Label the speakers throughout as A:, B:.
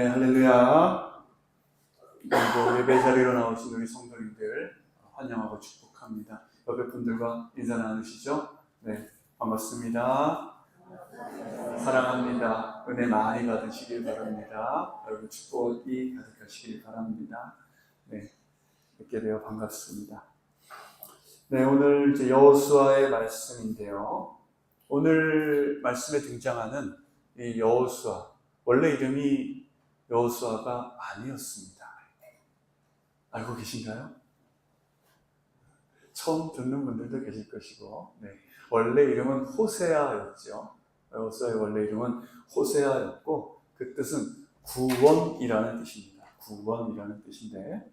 A: 네, 할렐루야. 그리고 예배 자리로 나오신 우리 성도님들 환영하고 축복합니다. 옆에 분들과 인사 나누시죠? 네, 반갑습니다. 사랑합니다. 은혜 많이 받으시길 바랍니다. 여러분 축복이 가득하시길 바랍니다. 네, 뵙게 되어 반갑습니다. 네, 오늘 이제 여호수아의 말씀인데요. 오늘 말씀에 등장하는 이 여호수아, 원래 이름이 여호수아가 아니었습니다. 알고 계신가요? 처음 듣는 분들도 계실 것이고, 네. 원래 이름은 호세아였죠. 여호수아의 원래 이름은 호세아였고, 그 뜻은 구원이라는 뜻입니다. 구원이라는 뜻인데,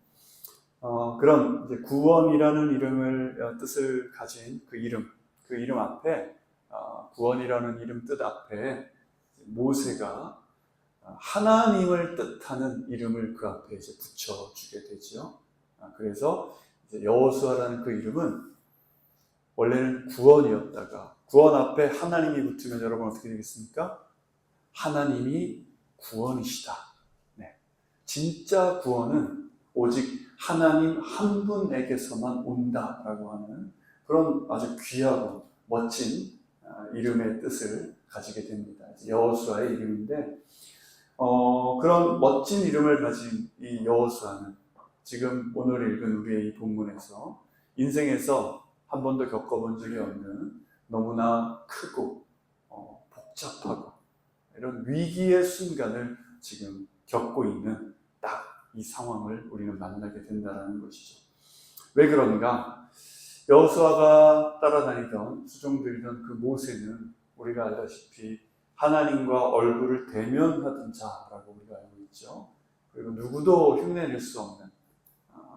A: 그런 이제 구원이라는 뜻을 가진 그 이름 앞에, 구원이라는 이름 뜻 앞에 모세가 하나님을 뜻하는 이름을 그 앞에 이제 붙여주게 되죠. 그래서 이제 여호수아라는 그 이름은 원래는 구원이었다가 구원 앞에 하나님이 붙으면 여러분 어떻게 되겠습니까? 하나님이 구원이시다. 네. 진짜 구원은 오직 하나님 한 분에게서만 온다라고 하는 그런 아주 귀하고 멋진 이름의 뜻을 가지게 됩니다. 여호수아의 이름인데 그런 멋진 이름을 가진 이 여호수아는 지금 오늘 읽은 우리의 이 본문에서 인생에서 한 번도 겪어본 적이 없는 너무나 크고 복잡하고 이런 위기의 순간을 지금 겪고 있는 딱 이 상황을 우리는 만나게 된다는 것이죠. 왜 그런가? 여호수아가 따라다니던 수종들이던 그 모세는 우리가 알다시피 하나님과 얼굴을 대면하던 자라고 우리가 알고 있죠. 그리고 누구도 흉내낼 수 없는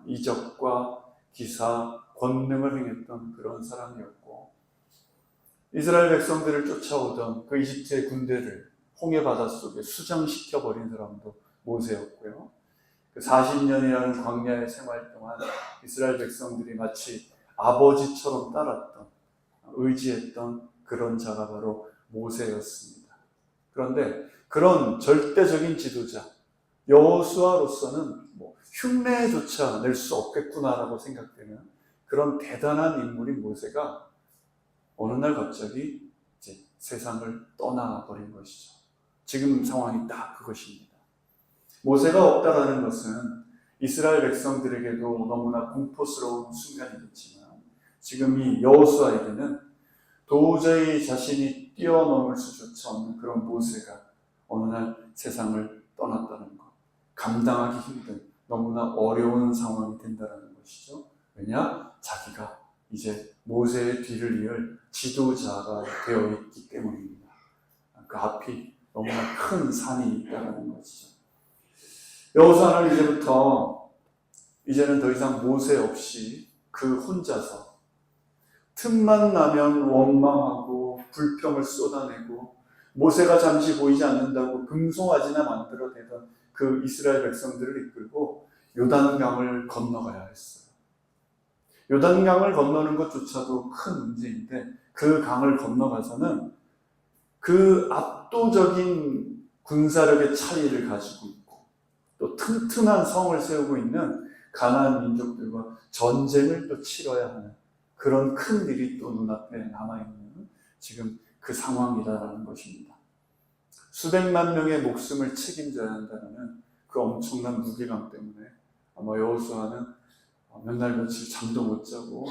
A: 이적과 기사, 권능을 행했던 그런 사람이었고, 이스라엘 백성들을 쫓아오던 그 이집트의 군대를 홍해 바닷속에 수장시켜버린 사람도 모세였고요. 그 40년이라는 광야의 생활 동안 이스라엘 백성들이 마치 아버지처럼 따랐던, 의지했던 그런 자가 바로 모세였습니다. 그런데 그런 절대적인 지도자 여호수아로서는 흉내조차 낼 수 없겠구나라고 생각되는 그런 대단한 인물인 모세가 어느 날 갑자기 이제 세상을 떠나버린 것이죠. 지금 상황이 딱 그것입니다. 모세가 없다라는 것은 이스라엘 백성들에게도 너무나 공포스러운 순간이겠지만 지금 이 여호수아에게는 도저히 자신이 뛰어넘을 수조차 없는 그런 모세가 어느 날 세상을 떠났다는 것, 감당하기 힘든 너무나 어려운 상황이 된다는 것이죠. 왜냐? 자기가 이제 모세의 뒤를 이을 지도자가 되어 있기 때문입니다. 그 앞이 너무나 큰 산이 있다는 것이죠. 여호수아는 이제는 더 이상 모세 없이 그 혼자서 틈만 나면 원망하고 불평을 쏟아내고 모세가 잠시 보이지 않는다고 금송아지나 만들어대던 그 이스라엘 백성들을 이끌고 요단강을 건너가야 했어요. 요단강을 건너는 것조차도 큰 문제인데 그 강을 건너가서는 그 압도적인 군사력의 차이를 가지고 있고 또 튼튼한 성을 세우고 있는 가나안 민족들과 전쟁을 또 치러야 하는 그런 큰 일이 또 눈앞에 남아있는 지금 그 상황이라는 것입니다. 수백만 명의 목숨을 책임져야 한다는 그 엄청난 무게감 때문에 아마 여호수아는 몇 날 며칠 잠도 못 자고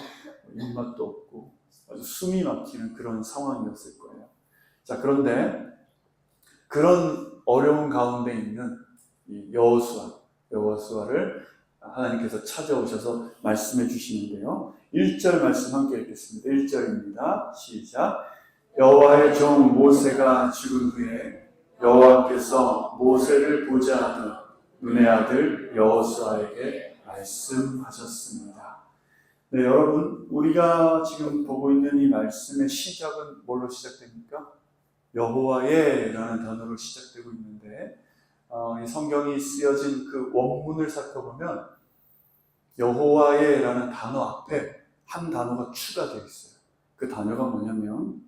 A: 입맛도 없고 아주 숨이 막히는 그런 상황이었을 거예요. 자, 그런데 그런 어려운 가운데 있는 이 여호수아를 하나님께서 찾아오셔서 말씀해 주시는데요. 1절 말씀 함께 읽겠습니다. 1절입니다. 시작. 여호와의 종 모세가 죽은 후에 여호와께서 모세를 보자 하던 눈의 아들 여호수아에게 말씀하셨습니다. 네, 여러분, 우리가 지금 보고 있는 이 말씀의 시작은 뭘로 시작됩니까? 여호와의 라는 단어로 시작되고 있는데 이 성경이 쓰여진 그 원문을 살펴보면 여호와의 라는 단어 앞에 한 단어가 추가되어 있어요. 그 단어가 뭐냐면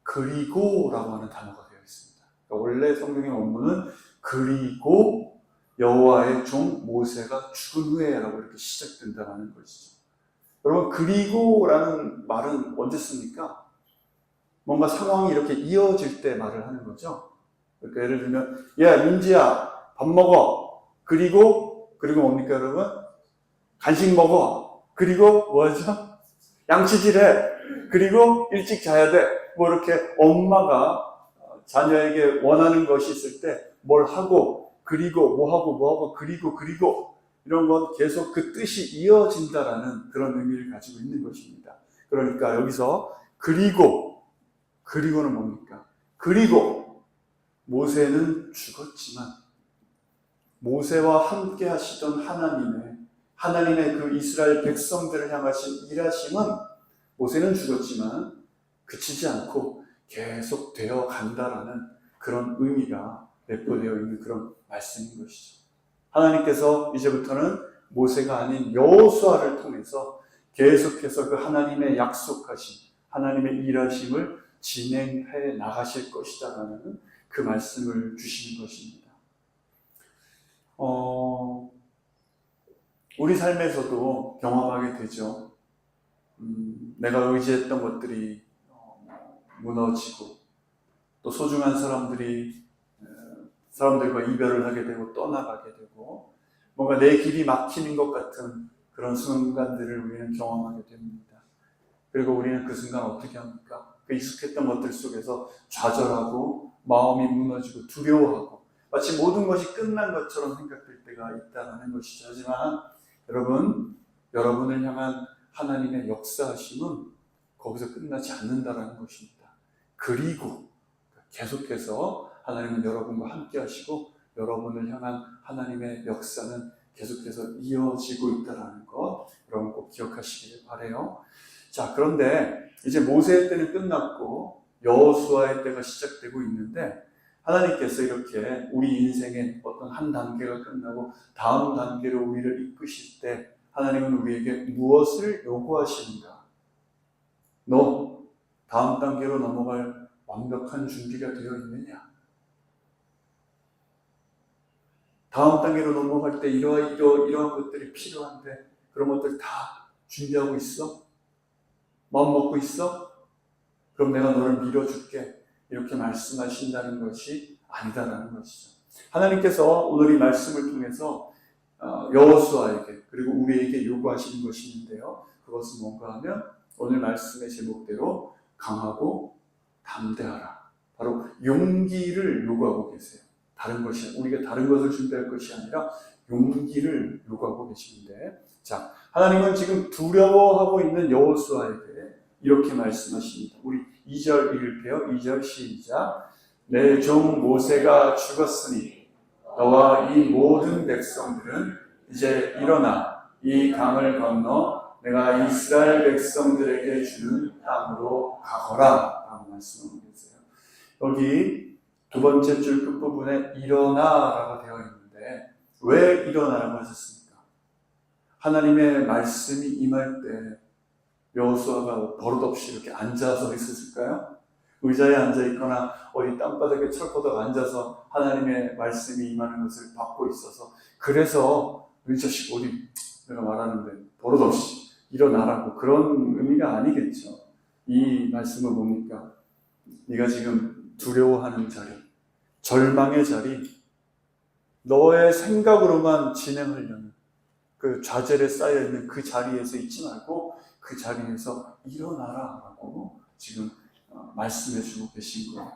A: 그리고 라고 하는 단어가 되어 있습니다. 그러니까 원래 성경의 원문은 그리고 여호와의 종 모세가 죽은 후에라고 이렇게 시작된다는 것이죠. 여러분, 그리고라는 말은 언제 씁니까? 뭔가 상황이 이렇게 이어질 때 말을 하는 거죠. 그러니까 예를 들면, 야, 민지야, 밥 먹어. 그리고 뭡니까, 여러분? 간식 먹어. 그리고 뭐하죠? 양치질해. 그리고 일찍 자야 돼. 뭐 이렇게 엄마가 자녀에게 원하는 것이 있을 때 뭘 하고, 그리고 뭐 하고, 그리고 이런 건 계속 그 뜻이 이어진다라는 그런 의미를 가지고 있는 것입니다. 그러니까 여기서 그리고는 뭡니까? 그리고 모세는 죽었지만 모세와 함께 하시던 하나님의 그 이스라엘 백성들을 향하신 일하심은 모세는 죽었지만 그치지 않고 계속 되어 간다라는 그런 의미가 내포되어 있는 그런 말씀인 것이죠. 하나님께서 이제부터는 모세가 아닌 여호수아를 통해서 계속해서 그 하나님의 약속하신 하나님의 일하심을 진행해 나가실 것이다라는 그 말씀을 주시는 것입니다. 우리 삶에서도 경험하게 되죠. 내가 의지했던 것들이 무너지고 또 소중한 사람들과 이별을 하게 되고 떠나가게 되고 뭔가 내 길이 막히는 것 같은 그런 순간들을 우리는 경험하게 됩니다. 그리고 우리는 그 순간 어떻게 합니까? 그 익숙했던 것들 속에서 좌절하고 마음이 무너지고 두려워하고 마치 모든 것이 끝난 것처럼 생각될 때가 있다는 것이죠. 하지만 여러분을 향한 하나님의 역사하심은 거기서 끝나지 않는다는 것입니다. 그리고 계속해서 하나님은 여러분과 함께 하시고 여러분을 향한 하나님의 역사는 계속해서 이어지고 있다는 것 여러분 꼭 기억하시길 바라요. 자, 그런데 이제 모세의 때는 끝났고 여호수아의 때가 시작되고 있는데 하나님께서 이렇게 우리 인생의 어떤 한 단계가 끝나고 다음 단계로 우리를 이끄실 때 하나님은 우리에게 무엇을 요구하시는가? 너 다음 단계로 넘어갈 완벽한 준비가 되어 있느냐? 다음 단계로 넘어갈 때 이러한 것들이 필요한데 그런 것들 다 준비하고 있어? 마음 먹고 있어? 그럼 내가 너를 밀어줄게. 이렇게 말씀하신다는 것이 아니다라는 것이죠. 하나님께서 오늘 이 말씀을 통해서 여호수아에게 그리고 우리에게 요구하시는 것이 있는데요. 그것은 뭔가 하면 오늘 말씀의 제목대로 강하고 담대하라. 바로 용기를 요구하고 계세요. 우리가 다른 것을 준비할 것이 아니라 용기를 요구하고 계시는데, 자, 하나님은 지금 두려워하고 있는 여호수아에게 이렇게 말씀하십니다. 우리 2절 읽을게요. 2절 시작. 내 종 모세가 죽었으니 너와 이 모든 백성들은 이제 일어나 이 강을 건너 내가 이스라엘 백성들에게 주는 땅으로 가거라 라고 말씀하고 계세요. 여기 두 번째 줄 끝부분에 일어나라고 되어 있는데 왜 일어나라고 하셨습니까? 하나님의 말씀이 임할 때 여호수아가 버릇없이 이렇게 앉아서 있었을까요? 의자에 앉아있거나 어디 땅바닥에 철거덕 앉아서 하나님의 말씀이 임하는 것을 받고 있어서 그래서 이 자식 어디 내가 말하는데 버릇없이 일어나라고 그런 의미가 아니겠죠. 이 말씀은 뭡니까? 네가 지금 두려워하는 자리, 절망의 자리, 너의 생각으로만 진행하려는 그 좌절에 쌓여있는 그 자리에서 있지 말고 그 자리에서 일어나라라고 지금 말씀해주고 계신 거예요.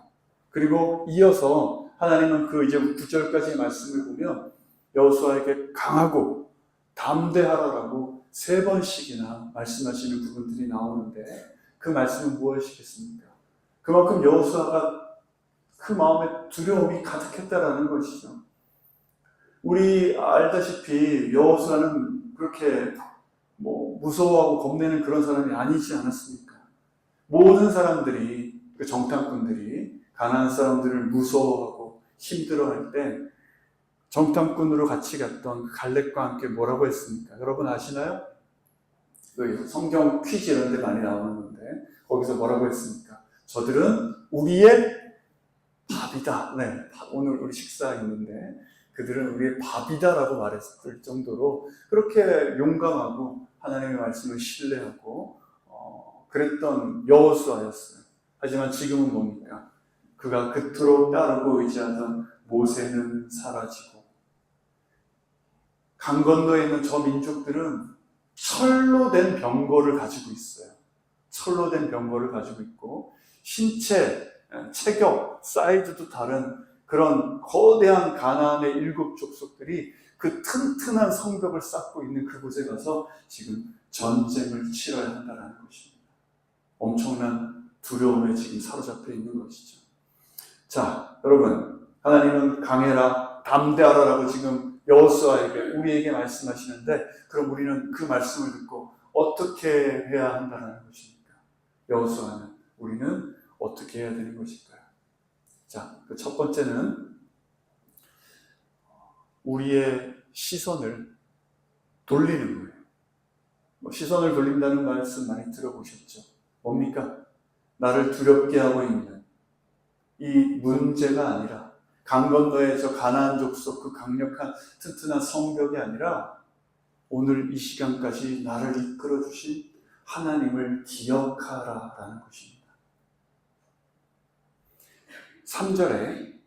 A: 그리고 이어서 하나님은 그 이제 9절까지의 말씀을 보면 여호수아에게 강하고 담대하라라고 3번씩이나 말씀하시는 부분들이 나오는데 그 말씀은 무엇이겠습니까? 그만큼 여호수아가 그 마음에 두려움이 가득했다라는 것이죠. 우리 알다시피 여호수아는 그렇게 무서워하고 겁내는 그런 사람이 아니지 않았습니까? 모든 사람들이, 그 정탐꾼들이 가나안 사람들을 무서워하고 힘들어할 때 정탐꾼으로 같이 갔던 그 갈렙과 함께 뭐라고 했습니까? 여러분 아시나요? 그 성경 퀴즈 이런 데 많이 나오는 건데 거기서 뭐라고 했습니까? 저들은 우리의 밥이다. 네, 오늘 우리 식사했는데 그들은 우리의 밥이다라고 말했을 정도로 그렇게 용감하고 하나님의 말씀을 신뢰하고 그랬던 여호수아였어요. 하지만 지금은 뭡니까? 그가 그토록 따르고 의지하던 모세는 사라지고 강 건너에 있는 저 민족들은 철로 된 병거를 가지고 있어요. 철로 된 병거를 가지고 있고 신체, 체격, 사이즈도 다른 그런 거대한 가나안의 7 족속들이 그 튼튼한 성벽을 쌓고 있는 그곳에 가서 지금 전쟁을 치러야 한다는 것입니다. 엄청난 두려움에 지금 사로잡혀 있는 것이죠. 자, 여러분, 하나님은 강해라, 담대하라라고 지금 여호수아에게, 우리에게 말씀하시는데, 그럼 우리는 그 말씀을 듣고 어떻게 해야 한다는 것입니까? 여호수아는, 우리는 어떻게 해야 되는 것일까요? 자, 그 첫 번째는 우리의 시선을 돌리는 거예요. 시선을 돌린다는 말씀 많이 들어보셨죠? 뭡니까? 나를 두렵게 하고 있는 이 문제가 아니라 강 건너의 저 가나안 족속 그 강력한 튼튼한 성벽이 아니라 오늘 이 시간까지 나를 이끌어 주신 하나님을 기억하라라는 것입니다. 3절에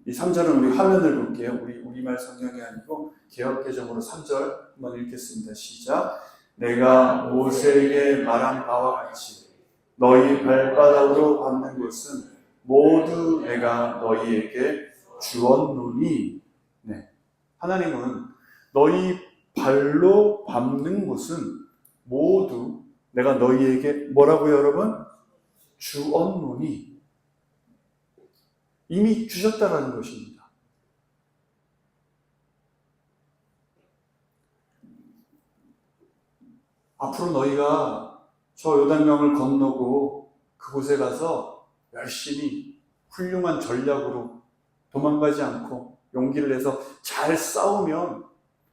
A: 이 3절은 우리 화면을 볼게요. 우리말 성경이 아니고 개역개정으로 3절 한번 읽겠습니다. 시작. 내가 모세에게 말한 바와 같이 너희 발바닥으로 밟는 것은 모두 내가 너희에게 주었노니. 네. 하나님은 너희 발로 밟는 곳은 모두 내가 너희에게 뭐라고요, 여러분? 주었노니. 이미 주셨다라는 것입니다. 앞으로 너희가 저 요단강을 건너고 그곳에 가서 열심히 훌륭한 전략으로 도망가지 않고 용기를 내서 잘 싸우면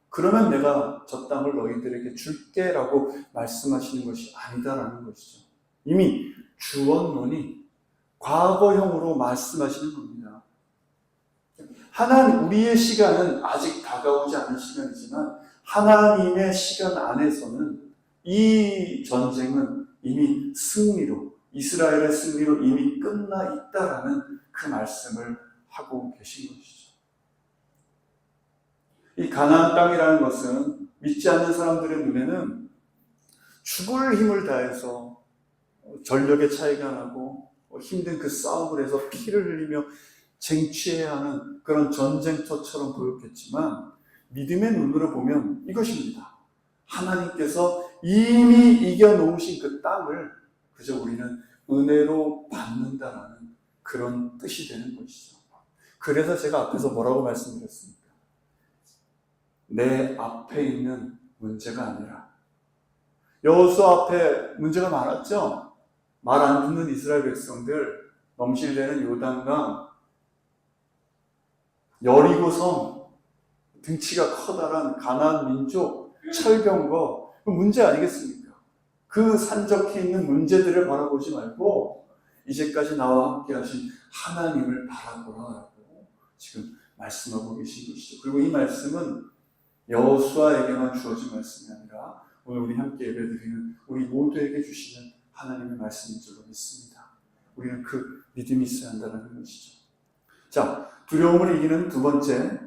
A: 그러면 내가 저 땅을 너희들에게 줄게라고 말씀하시는 것이 아니다라는 것이죠. 이미 주었노니 과거형으로 말씀하시는 겁니다. 우리의 시간은 아직 다가오지 않은 시간이지만 하나님의 시간 안에서는 이 전쟁은 이미 승리로, 이스라엘의 승리로 이미 끝나 있다라는 그 말씀을 하고 계신 것이죠. 이 가나안 땅이라는 것은 믿지 않는 사람들의 눈에는 죽을 힘을 다해서 전력의 차이가 나고 힘든 그 싸움을 해서 피를 흘리며 쟁취해야 하는 그런 전쟁터처럼 보였겠지만 믿음의 눈으로 보면 이것입니다. 하나님께서 이미 이겨놓으신 그 땅을 그저 우리는 은혜로 받는다라는 그런 뜻이 되는 것이죠. 그래서 제가 앞에서 뭐라고 말씀드렸습니까? 내 앞에 있는 문제가 아니라 여호수아 앞에 문제가 많았죠. 말 안 듣는 이스라엘 백성들, 넘실대는 요단강, 여리고성, 등치가 커다란 가나안 민족, 철병거, 그 문제 아니겠습니까? 그 산적해 있는 문제들을 바라보지 말고 이제까지 나와 함께 하신 하나님을 바라보라라고 지금 말씀하고 계신 것이죠. 그리고 이 말씀은 여호수아에게만 주어진 말씀이 아니라 오늘 우리 함께 예배드리는 우리 모두에게 주시는 하나님의 말씀인 줄로 믿습니다. 우리는 그 믿음이 있어야 한다는 것이죠. 자, 두려움을 이기는 두 번째,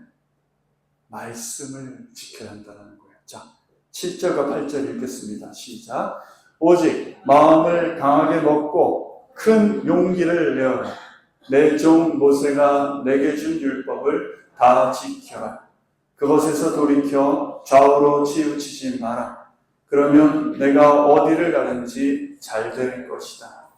A: 말씀을 지켜야 한다는 거예요. 자, 7절과 8절 읽겠습니다. 시작. 오직 마음을 강하게 먹고 큰 용기를 내어라. 내 종 모세가 내게 준 율법을 다 지켜라. 그것에서 돌이켜 좌우로 치우치지 마라. 그러면 내가 어디를 가든지 잘 될 것이다.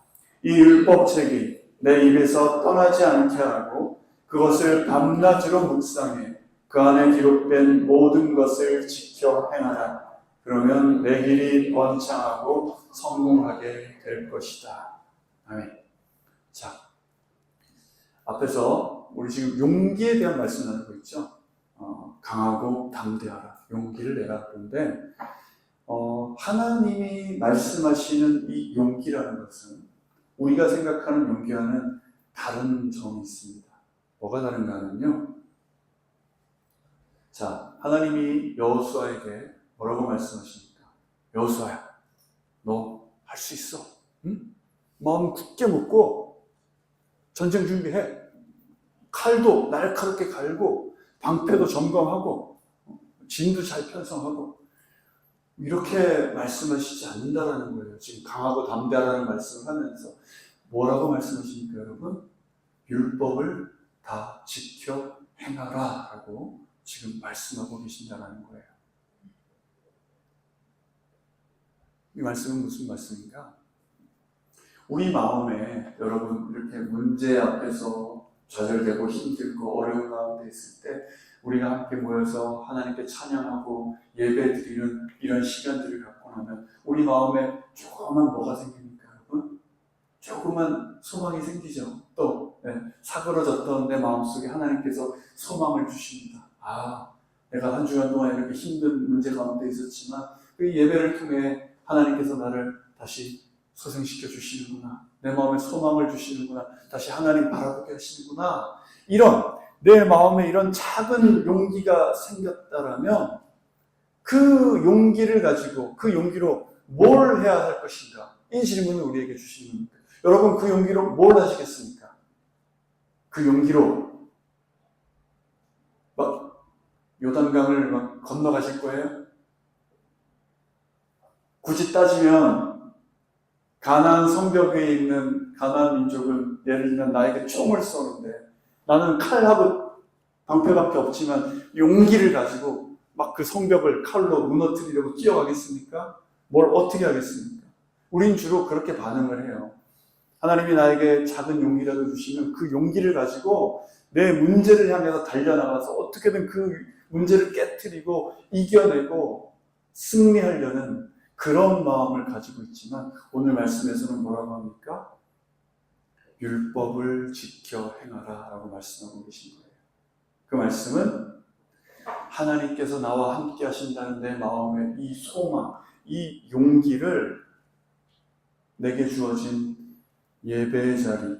A: 이 율법책이 내 입에서 떠나지 않게 하고 그것을 밤낮으로 묵상해 그 안에 기록된 모든 것을 지켜 행하라. 그러면 내 길이 번창하고 성공하게 될 것이다. 아멘. 자, 앞에서 우리 지금 용기에 대한 말씀 나누고 있죠. 강하고 담대하라. 용기를 내라. 그런데 하나님이 말씀하시는 이 용기라는 것은 우리가 생각하는 용기와는 다른 점이 있습니다. 뭐가 다른가 하면요. 자, 하나님이 여호수아에게 뭐라고 말씀하십니까? 여호수아야, 너 할 수 있어. 응? 마음 굳게 먹고 전쟁 준비해. 칼도 날카롭게 갈고 방패도 점검하고 진도 잘 편성하고 이렇게 말씀하시지 않는다라는 거예요. 지금 강하고 담대하라는 말씀을 하면서 뭐라고 말씀하십니까, 여러분? 율법을 다 지켜 행하라 라고 지금 말씀하고 계신다는 거예요. 이 말씀은 무슨 말씀인가? 우리 마음에 여러분 이렇게 문제 앞에서 좌절되고 힘들고 어려운 가운데 있을 때 우리가 함께 모여서 하나님께 찬양하고 예배드리는 이런 시간들을 갖고 나면 우리 마음에 조그만 뭐가 생깁니까, 여러분? 조그만 소망이 생기죠. 또 사그러졌던 내 마음속에 하나님께서 소망을 주십니다. 아, 내가 한 주간 동안 이렇게 힘든 문제 가운데 있었지만 그 예배를 통해 하나님께서 나를 다시 소생시켜 주시는구나. 내 마음에 소망을 주시는구나. 다시 하나님 바라보게 하시는구나. 이런 내 마음에 이런 작은 용기가 생겼다라면 그 용기를 가지고 그 용기로 뭘 해야 할 것인가? 이 질문을 우리에게 주시는 겁니다. 여러분 그 용기로 뭘 하시겠습니까? 그 용기로 막 요단강을 막 건너가실 거예요? 굳이 따지면 가나안 성벽에 있는 가나안 민족은 예를 들면 나에게 총을 쏘는데 나는 칼하고 방패밖에 없지만 용기를 가지고 막 그 성벽을 칼로 무너뜨리려고 뛰어가겠습니까? 뭘 어떻게 하겠습니까? 우린 주로 그렇게 반응을 해요. 하나님이 나에게 작은 용기라도 주시면 그 용기를 가지고 내 문제를 향해서 달려나가서 어떻게든 그 문제를 깨트리고 이겨내고 승리하려는 그런 마음을 가지고 있지만 오늘 말씀에서는 뭐라고 합니까? 율법을 지켜 행하라 라고 말씀하고 계신 거예요. 그 말씀은 하나님께서 나와 함께 하신다는 내 마음의 이 소망, 이 용기를 내게 주어진 예배의 자리,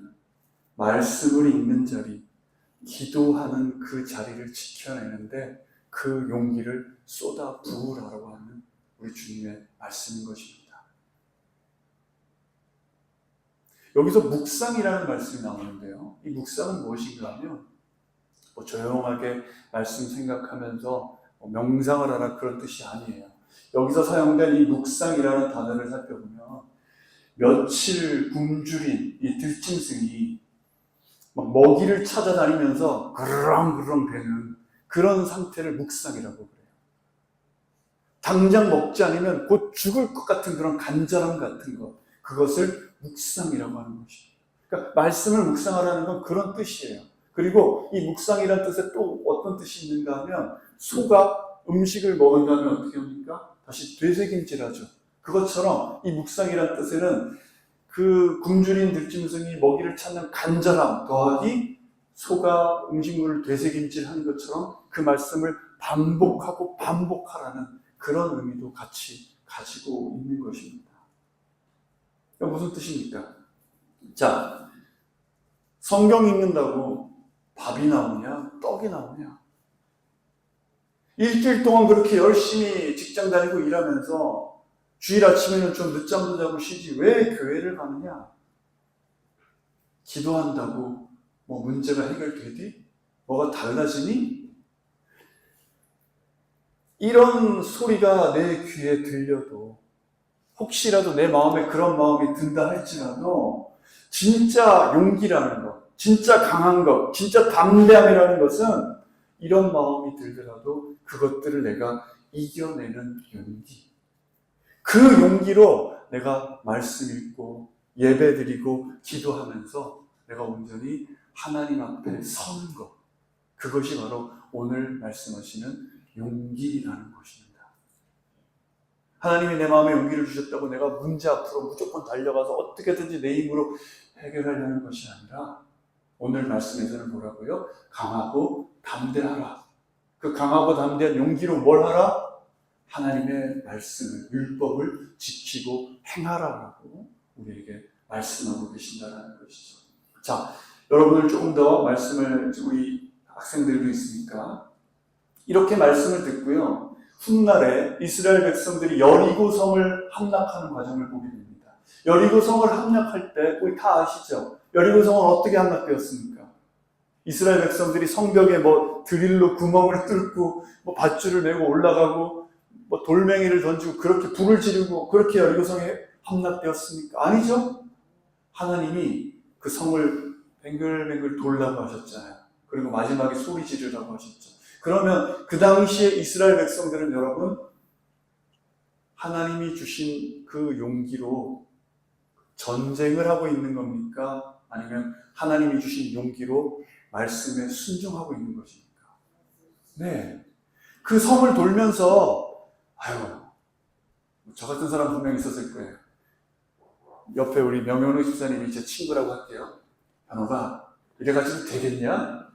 A: 말씀을 읽는 자리, 기도하는 그 자리를 지켜내는데 그 용기를 쏟아 부으라고 하는 우리 주님의 말씀인 것입니다. 여기서 묵상이라는 말씀이 나오는데요. 이 묵상은 무엇인가 하면 조용하게 말씀 생각하면서 명상을 하라 그런 뜻이 아니에요. 여기서 사용된 이 묵상이라는 단어를 살펴보면 며칠 굶주린 이 들짐승이 막 먹이를 찾아다니면서 그르렁그르렁 대는 그런 상태를 묵상이라고 그래요. 당장 먹지 않으면 곧 죽을 것 같은 그런 간절함 같은 것, 그것을 묵상이라고 하는 것입니다. 그러니까 말씀을 묵상하라는 건 그런 뜻이에요. 그리고 이 묵상이라는 뜻에 또 어떤 뜻이 있는가 하면 소가 음식을 먹은 다음에 어떻게 합니까? 다시 되새김질하죠. 그것처럼 이 묵상이라는 뜻에는 그 굶주린 들짐승이 먹이를 찾는 간절함 더하기 소가 음식물을 되새김질하는 것처럼 그 말씀을 반복하고 반복하라는 그런 의미도 같이 가지고 있는 것입니다. 무슨 뜻입니까? 자, 성경 읽는다고 밥이 나오냐? 떡이 나오냐? 일주일 동안 그렇게 열심히 직장 다니고 일하면서 주일 아침에는 좀 늦잠도 자고 쉬지 왜 교회를 가느냐? 기도한다고 뭐 문제가 해결되니? 뭐가 달라지니? 이런 소리가 내 귀에 들려도 혹시라도 내 마음에 그런 마음이 든다 할지라도 진짜 용기라는 것, 진짜 강한 것, 진짜 담대함이라는 것은 이런 마음이 들더라도 그것들을 내가 이겨내는 용기. 그 용기로 내가 말씀 읽고 예배 드리고 기도하면서 내가 온전히 하나님 앞에 서는 것. 그것이 바로 오늘 말씀하시는 용기라는 것입니다. 하나님이 내 마음에 용기를 주셨다고 내가 문제 앞으로 무조건 달려가서 어떻게든지 내 힘으로 해결하려는 것이 아니라 오늘 말씀에서는 뭐라고요? 강하고 담대하라. 그 강하고 담대한 용기로 뭘 하라? 하나님의 말씀을, 율법을 지키고 행하라라고 우리에게 말씀하고 계신다는 것이죠. 자, 여러분을 조금 더 말씀을, 우리 학생들도 있으니까 이렇게 말씀을 듣고요, 훗날에 이스라엘 백성들이 여리고 성을 함락하는 과정을 보게 됩니다. 여리고 성을 함락할 때 우리 다 아시죠? 여리고 성은 어떻게 함락되었습니까? 이스라엘 백성들이 성벽에 드릴로 구멍을 뚫고 밧줄을 메고 올라가고 돌멩이를 던지고 그렇게 불을 지르고 그렇게 여리고 성이 함락되었습니까? 아니죠? 하나님이 그 성을 뱅글뱅글 돌라고 하셨잖아요. 그리고 마지막에 소리 지르라고 하셨죠. 그러면 그 당시에 이스라엘 백성들은 여러분, 하나님이 주신 그 용기로 전쟁을 하고 있는 겁니까? 아니면 하나님이 주신 용기로 말씀에 순종하고 있는 것입니까? 네. 그 성을 돌면서, 저 같은 사람 분명히 있었을 거예요. 옆에 우리 명현우 집사님이 제 친구라고 할게요. 현호가, 이래가지고 되겠냐?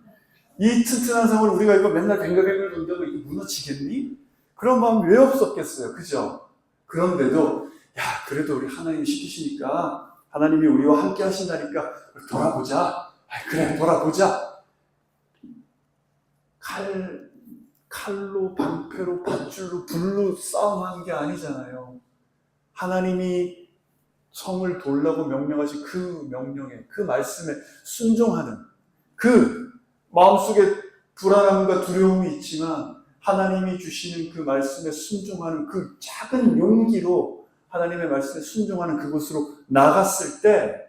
A: 이 튼튼한 성을 우리가 이거 맨날 뱅글뱅글 돈다고 이거 무너지겠니? 그런 마음이 왜 없었겠어요? 그죠? 그런데도, 그래도 우리 하나님이 시키시니까, 하나님이 우리와 함께 하신다니까, 돌아보자. 그래, 돌아보자. 칼로, 방패로, 밧줄로, 불로 싸움하는 게 아니잖아요. 하나님이 성을 돌라고 명령하신 그 명령에, 그 말씀에 순종하는, 그 마음속에 불안함과 두려움이 있지만 하나님이 주시는 그 말씀에 순종하는 그 작은 용기로 하나님의 말씀에 순종하는 그곳으로 나갔을 때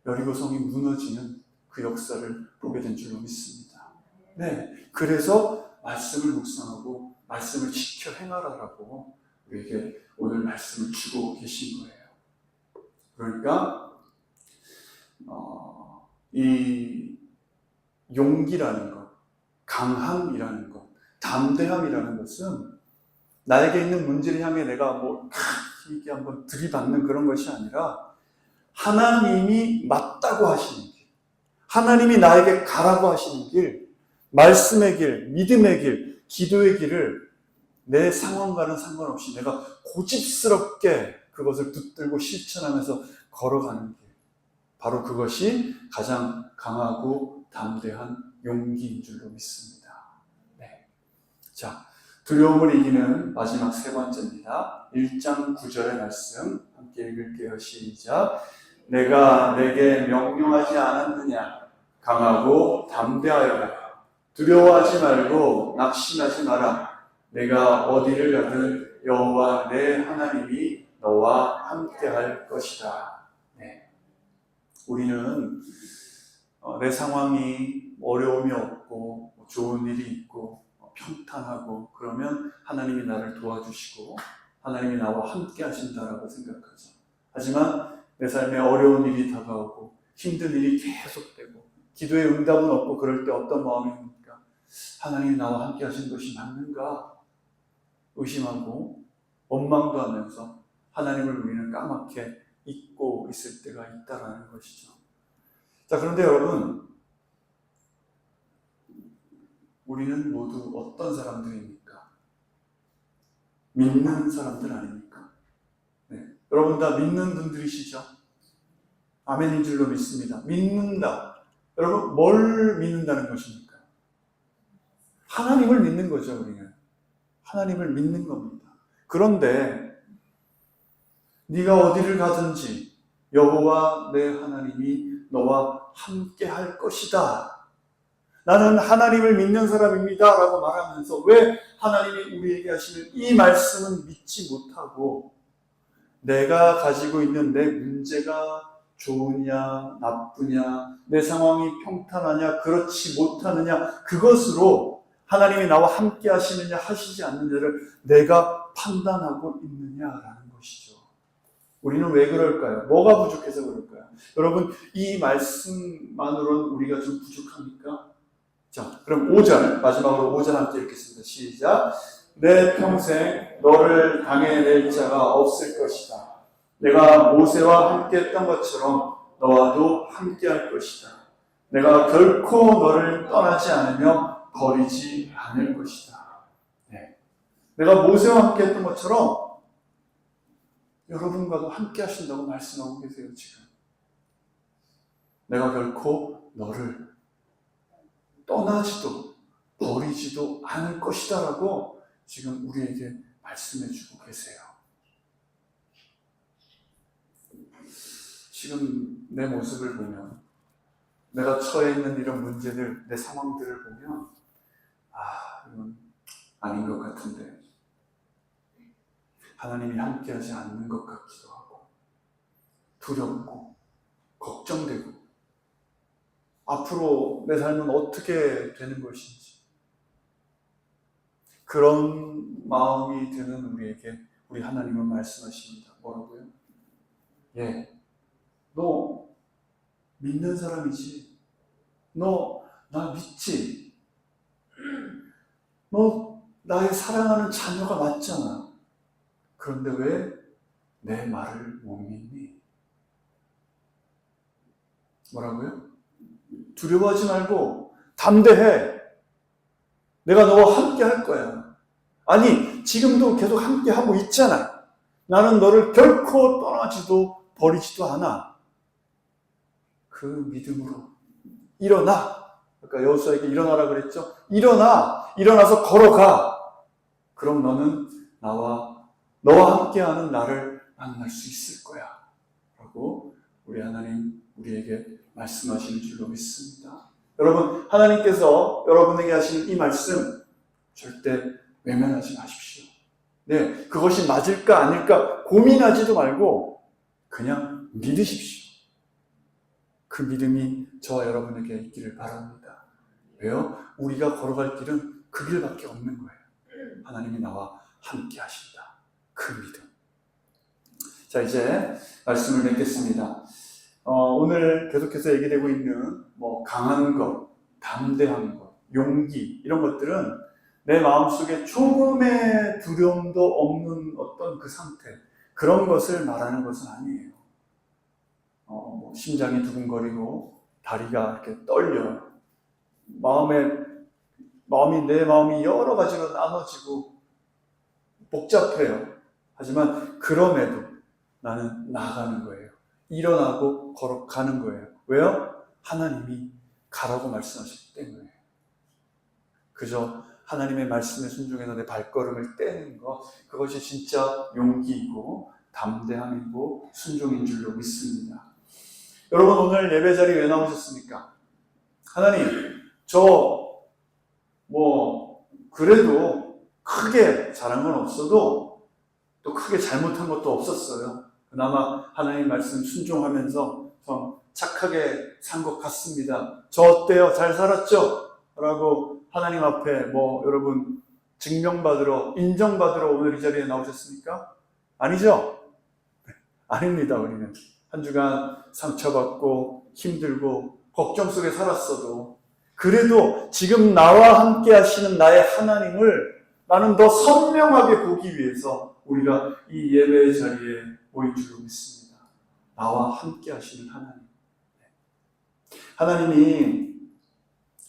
A: 여리고성이 무너지는 그 역사를 보게 된 줄로 믿습니다. 네, 그래서 말씀을 묵상하고 말씀을 지켜 행하라라고 우리에게 오늘 말씀을 주고 계신 거예요. 그러니까 이 용기라는 것, 강함이라는 것, 담대함이라는 것은 나에게 있는 문제를 향해 내가 이게 한번 들이받는 그런 것이 아니라 하나님이 맞다고 하시는 길, 하나님이 나에게 가라고 하시는 길, 말씀의 길, 믿음의 길, 기도의 길을 내 상황과는 상관없이 내가 고집스럽게 그것을 붙들고 실천하면서 걸어가는 길, 바로 그것이 가장 강하고 담대한 용기인 줄로 믿습니다. 네. 자, 두려움을 이기는 마지막 세 번째입니다. 1장 9절의 말씀 함께 읽을게요. 시작. 내가 내게 명령하지 않았느냐? 강하고 담대하여라. 두려워하지 말고 낙심하지 마라. 내가 어디를 가든 여호와 내 하나님이 너와 함께할 것이다. 네. 우리는 내 상황이 어려움이 없고 좋은 일이 있고 평탄하고 그러면 하나님이 나를 도와주시고 하나님이 나와 함께 하신다라고 생각하죠. 하지만 내 삶에 어려운 일이 다가오고 힘든 일이 계속되고 기도의 응답은 없고 그럴 때 어떤 마음입니까? 하나님이 나와 함께 하신 것이 맞는가? 의심하고 원망도 하면서 하나님을 우리는 까맣게 잊고 있을 때가 있다라는 것이죠. 자, 그런데 여러분, 우리는 모두 어떤 사람들입니까? 믿는 사람들 아닙니까? 네. 여러분 다 믿는 분들이시죠? 아멘인 줄로 믿습니다. 믿는다. 여러분, 뭘 믿는다는 것입니까? 하나님을 믿는 거죠, 우리는. 하나님을 믿는 겁니다. 그런데 네가 어디를 가든지 여호와 내 하나님이 너와 함께 할 것이다. 나는 하나님을 믿는 사람입니다 라고 말하면서 왜 하나님이 우리에게 하시는 이 말씀은 믿지 못하고 내가 가지고 있는 내 문제가 좋으냐 나쁘냐 내 상황이 평탄하냐 그렇지 못하느냐 그것으로 하나님이 나와 함께 하시느냐 하시지 않느냐를 내가 판단하고 있느냐라는 것이죠. 우리는 왜 그럴까요? 뭐가 부족해서 그럴까요? 여러분, 이 말씀만으로는 우리가 좀 부족합니까? 자, 그럼 5절, 마지막으로 5절 함께 읽겠습니다. 시작. 내 평생 너를 당해낼 자가 없을 것이다. 내가 모세와 함께 했던 것처럼 너와도 함께 할 것이다. 내가 결코 너를 떠나지 않으며 버리지 않을 것이다. 네. 내가 모세와 함께 했던 것처럼 여러분과도 함께 하신다고 말씀하고 계세요, 지금. 내가 결코 너를 떠나지도 버리지도 않을 것이다 라고 지금 우리에게 말씀해 주고 계세요. 지금 내 모습을 보면, 내가 처해 있는 이런 문제들, 내 상황들을 보면 이건 아닌 것 같은데, 하나님이 함께하지 않는 것 같기도 하고, 두렵고 걱정되고, 앞으로 내 삶은 어떻게 되는 것인지, 그런 마음이 드는 우리에게 우리 하나님은 말씀하십니다. 뭐라고요? 너 믿는 사람이지. 너 나 믿지. 너 나의 사랑하는 자녀가 맞잖아. 그런데 왜 내 말을 못 믿니? 뭐라고요? 두려워하지 말고 담대해. 내가 너와 함께 할 거야. 아니, 지금도 계속 함께 하고 있잖아. 나는 너를 결코 떠나지도 버리지도 않아. 그 믿음으로 일어나. 아까 여호수아에게 일어나라 그랬죠? 일어나서 걸어가. 그럼 너는 너와 함께하는 나를 만날 수 있을 거야 라고 우리 하나님 우리에게 말씀하시는 줄로 믿습니다. 여러분, 하나님께서 여러분에게 하시는 이 말씀 절대 외면하지 마십시오. 그것이 맞을까 아닐까 고민하지도 말고 그냥 믿으십시오. 그 믿음이 저와 여러분에게 있기를 바랍니다. 왜요? 우리가 걸어갈 길은 그 길밖에 없는 거예요. 하나님이 나와 함께 하신다. 그 믿음. 자, 이제 말씀을 맺겠습니다. 오늘 계속해서 얘기되고 있는 강한 것, 담대한 것, 용기 이런 것들은 내 마음속에 조금의 두려움도 없는 어떤 그 상태, 그런 것을 말하는 것은 아니에요. 심장이 두근거리고 다리가 이렇게 떨려요. 내 마음이 여러 가지로 나눠지고 복잡해요. 하지만 그럼에도 나는 나가는 거예요. 일어나고 걸어가는 거예요. 왜요? 하나님이 가라고 말씀하셨기 때문에. 그저 하나님의 말씀에 순종해서 내 발걸음을 떼는 것, 그것이 진짜 용기이고 담대함이고 순종인 줄로 믿습니다. 여러분, 오늘 예배 자리에 왜 나오셨습니까? 하나님, 그래도 크게 잘한 건 없어도 또 크게 잘못한 것도 없었어요. 그나마 하나님 말씀 순종하면서 좀 착하게 산 것 같습니다. 저 어때요? 잘 살았죠? 라고 하나님 앞에 여러분 증명받으러, 인정받으러 오늘 이 자리에 나오셨습니까? 아니죠? 아닙니다. 우리는 한 주간 상처받고 힘들고 걱정 속에 살았어도 그래도 지금 나와 함께 하시는 나의 하나님을 나는 더 선명하게 보기 위해서 우리가 이 예배의 자리에 모인 줄로 믿습니다. 나와 함께 하시는 하나님. 하나님이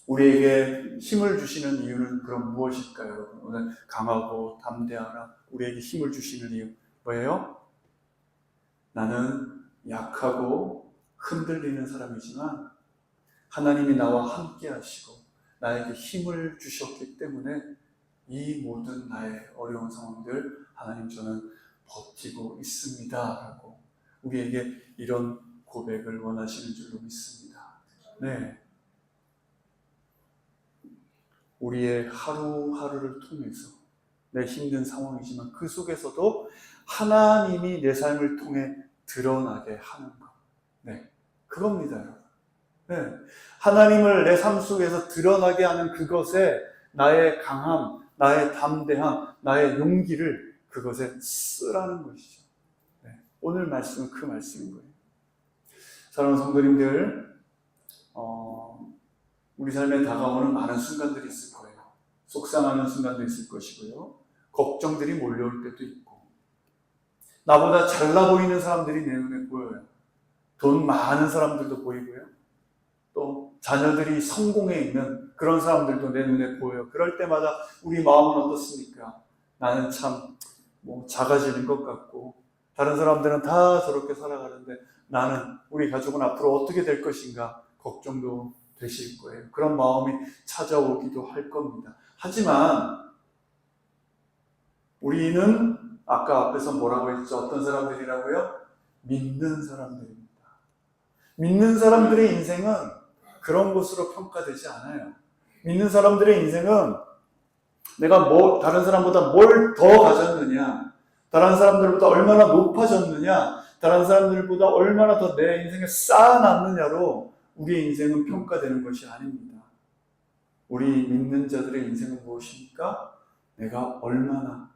A: 우리에게 힘을 주시는 이유는 그럼 무엇일까요, 여러분? 오늘 강하고 담대하라 우리에게 힘을 주시는 이유 뭐예요? 나는 약하고 흔들리는 사람이지만 하나님이 나와 함께 하시고 나에게 힘을 주셨기 때문에 이 모든 나의 어려운 상황들 하나님 저는 버티고 있습니다 라고 우리에게 이런 고백을 원하시는 줄로 믿습니다. 우리의 하루하루를 통해서 내 힘든 상황이지만 그 속에서도 하나님이 내 삶을 통해 드러나게 하는 것. 그겁니다, 여러분. 하나님을 내 삶 속에서 드러나게 하는 그것에 나의 강함, 나의 담대함, 나의 용기를 그것에 쓰라는 것이죠. 오늘 말씀은 그 말씀인 거예요. 사랑하는 성도님들, 우리 삶에 다가오는 많은 순간들이 있을 거예요. 속상하는 순간도 있을 것이고요. 걱정들이 몰려올 때도 있고, 나보다 잘나 보이는 사람들이 내 눈에 보여요. 돈 많은 사람들도 보이고요. 또 자녀들이 성공해 있는 그런 사람들도 내 눈에 보여요. 그럴 때마다 우리 마음은 어떻습니까? 나는 참 작아지는 것 같고 다른 사람들은 다 저렇게 살아가는데 나는, 우리 가족은 앞으로 어떻게 될 것인가 걱정도 되실 거예요. 그런 마음이 찾아오기도 할 겁니다. 하지만 우리는 아까 앞에서 뭐라고 했죠? 어떤 사람들이라고요? 믿는 사람들입니다. 믿는 사람들의 인생은 그런 것으로 평가되지 않아요. 믿는 사람들의 인생은 내가 다른 사람보다 뭘 더 가졌느냐, 다른 사람들보다 얼마나 높아졌느냐, 다른 사람들보다 얼마나 더 내 인생을 쌓아놨느냐로 우리의 인생은 평가되는 것이 아닙니다. 우리 믿는 자들의 인생은 무엇입니까? 내가 얼마나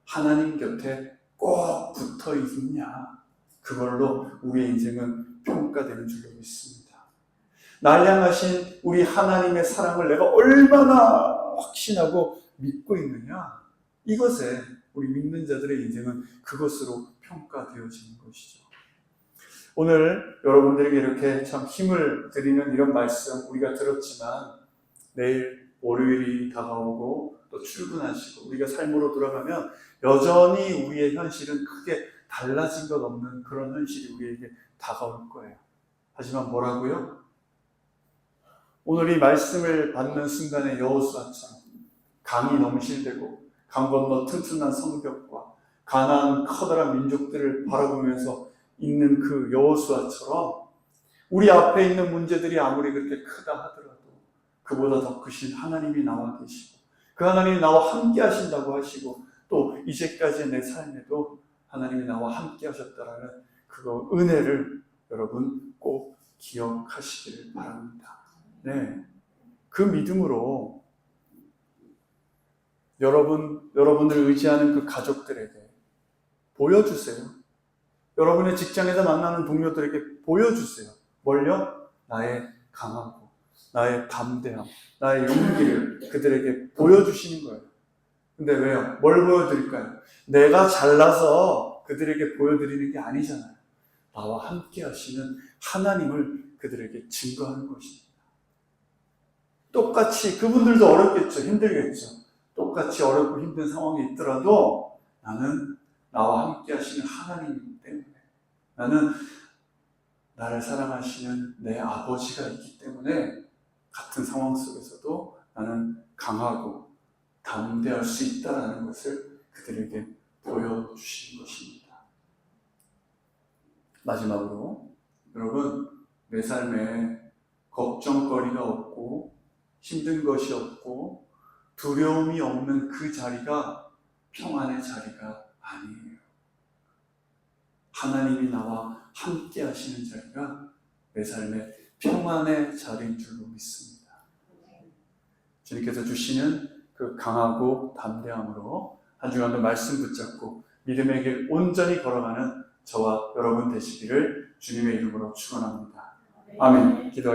A: 하나님 곁에 꼭 붙어 있냐, 그걸로 우리의 인생은 평가되는 줄로 믿습니다. 날 향하신 우리 하나님의 사랑을 내가 얼마나 확신하고 믿고 있느냐, 이것에 우리 믿는 자들의 인생은 그것으로 평가되어지는 것이죠. 오늘 여러분들에게 이렇게 참 힘을 드리는 이런 말씀 우리가 들었지만, 내일 월요일이 다가오고 또 출근하시고 우리가 삶으로 돌아가면 여전히 우리의 현실은 크게 달라진 것 없는 그런 현실이 우리에게 다가올 거예요. 하지만 뭐라고요? 오늘 이 말씀을 받는 순간에 여호수아처럼 강이 넘실대고 강 건너 튼튼한 성벽과 가나안 커다란 민족들을 바라보면서 있는 그 여호수아처럼 우리 앞에 있는 문제들이 아무리 그렇게 크다 하더라도 그보다 더 크신 하나님이 나와 계시고, 그 하나님이 나와 함께 하신다고 하시고, 또 이제까지의 내 삶에도 하나님이 나와 함께 하셨다라는 그 은혜를 여러분 꼭 기억하시기를 바랍니다. 네, 그 믿음으로 여러분을 의지하는 그 가족들에게 보여주세요. 여러분의 직장에서 만나는 동료들에게 보여주세요. 뭘요? 나의 강하고 나의 담대함, 나의 용기를 그들에게 보여주시는 거예요. 근데 왜요? 뭘 보여드릴까요? 내가 잘나서 그들에게 보여드리는 게 아니잖아요. 나와 함께 하시는 하나님을 그들에게 증거하는 것입니다. 똑같이 그분들도 어렵겠죠. 힘들겠죠. 똑같이 어렵고 힘든 상황이 있더라도 나는 나와 함께 하시는 하나님이기 때문에, 나는 나를 사랑하시는 내 아버지가 있기 때문에 같은 상황 속에서도 나는 강하고 담대할 수 있다는 것을 그들에게 보여주시는 것입니다. 마지막으로 여러분, 내 삶에 걱정거리가 없고 힘든 것이 없고 두려움이 없는 그 자리가 평안의 자리가 아니에요. 하나님이 나와 함께 하시는 자리가 내 삶의 평안의 자리인 줄로 믿습니다. 주님께서 주시는 그 강하고 담대함으로 한 주간도 말씀 붙잡고 믿음의 길 온전히 걸어가는 저와 여러분 되시기를 주님의 이름으로 축원합니다. 아멘. 기도하겠습니다.